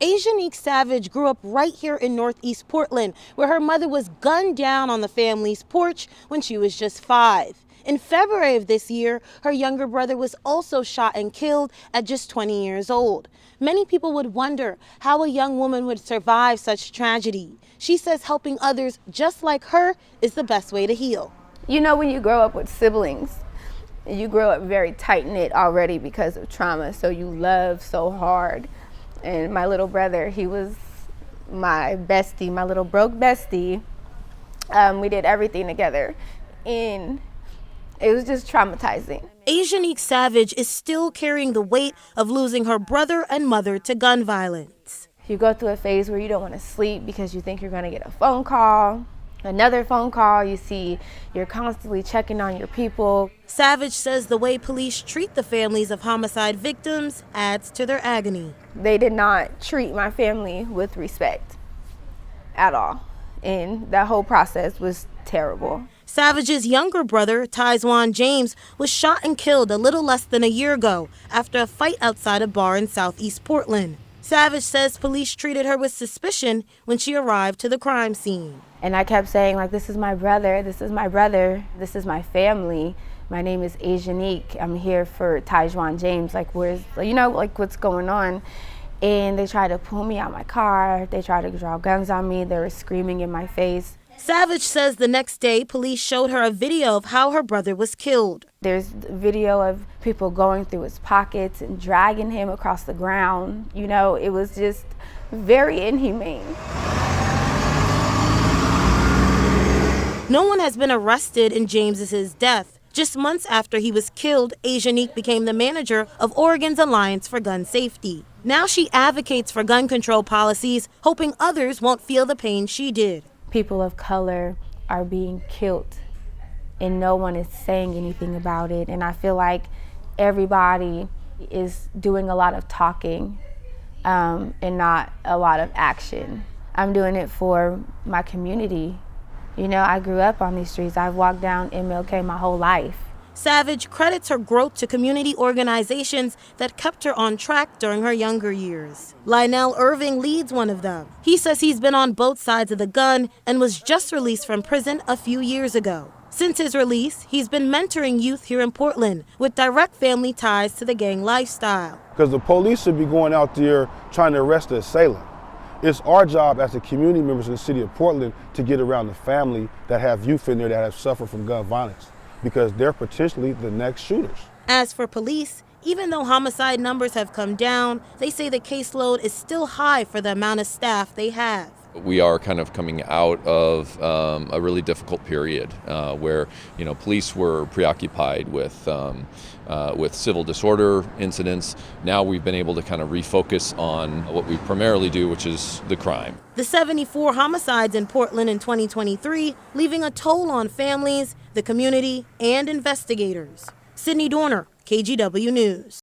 Asianique Savage grew up right here in Northeast Portland, where her mother was gunned down on the family's porch when she was just 5. In February of this year, her younger brother was also shot and killed at just 20 years old. Many people would wonder how a young woman would survive such tragedy. She says helping others just like her is the best way to heal. You know, when you grow up with siblings, you grow up very tight-knit already because of trauma, so you love so hard. And my little brother, he was my bestie, my little broke bestie. We did everything together, and it was just traumatizing. Asianique Savage is still carrying the weight of losing her brother and mother to gun violence. You go through a phase where you don't want to sleep because you think you're going to get a phone call, another phone call. You see, you're constantly checking on your people. Savage says the way police treat the families of homicide victims adds to their agony. They did not treat my family with respect at all, and that whole process was terrible. Savage's younger brother, Tyjuan James, was shot and killed a little less than a year ago after a fight outside a bar in Southeast Portland. Savage says police treated her with suspicion when she arrived to the crime scene. And I kept saying, like, this is my brother, this is my brother, this is my family. My name is Asianique. I'm here for Tyjuan James. Like, where's, you know, like, what's going on? And they tried to pull me out my car. They tried to draw guns on me. They were screaming in my face. Savage says the next day, police showed her a video of how her brother was killed. There's video of people going through his pockets and dragging him across the ground. You know, it was just very inhumane. No one has been arrested in James's death. Just months after he was killed, Asianique became the manager of Oregon's Alliance for Gun Safety. Now she advocates for gun control policies, hoping others won't feel the pain she did. People of color are being killed, and no one is saying anything about it. And I feel like everybody is doing a lot of talking and not a lot of action. I'm doing it for my community. You know, I grew up on these streets. I've walked down MLK my whole life. Savage credits her growth to community organizations that kept her on track during her younger years. Lionel Irving leads one of them. He says he's been on both sides of the gun and was just released from prison a few years ago. Since his release, he's been mentoring youth here in Portland with direct family ties to the gang lifestyle. Because the police should be going out there trying to arrest the assailant. It's our job as the community members in the city of Portland to get around the family that have youth in there that have suffered from gun violence, because they're potentially the next shooters. As for police, even though homicide numbers have come down, they say the caseload is still high for the amount of staff they have. We are kind of coming out of a really difficult period where, you know, police were preoccupied with civil disorder incidents. Now we've been able to kind of refocus on what we primarily do, which is the crime. The 74 homicides in Portland in 2023, leaving a toll on families, the community, and investigators. Sydney Dorner, KGW News.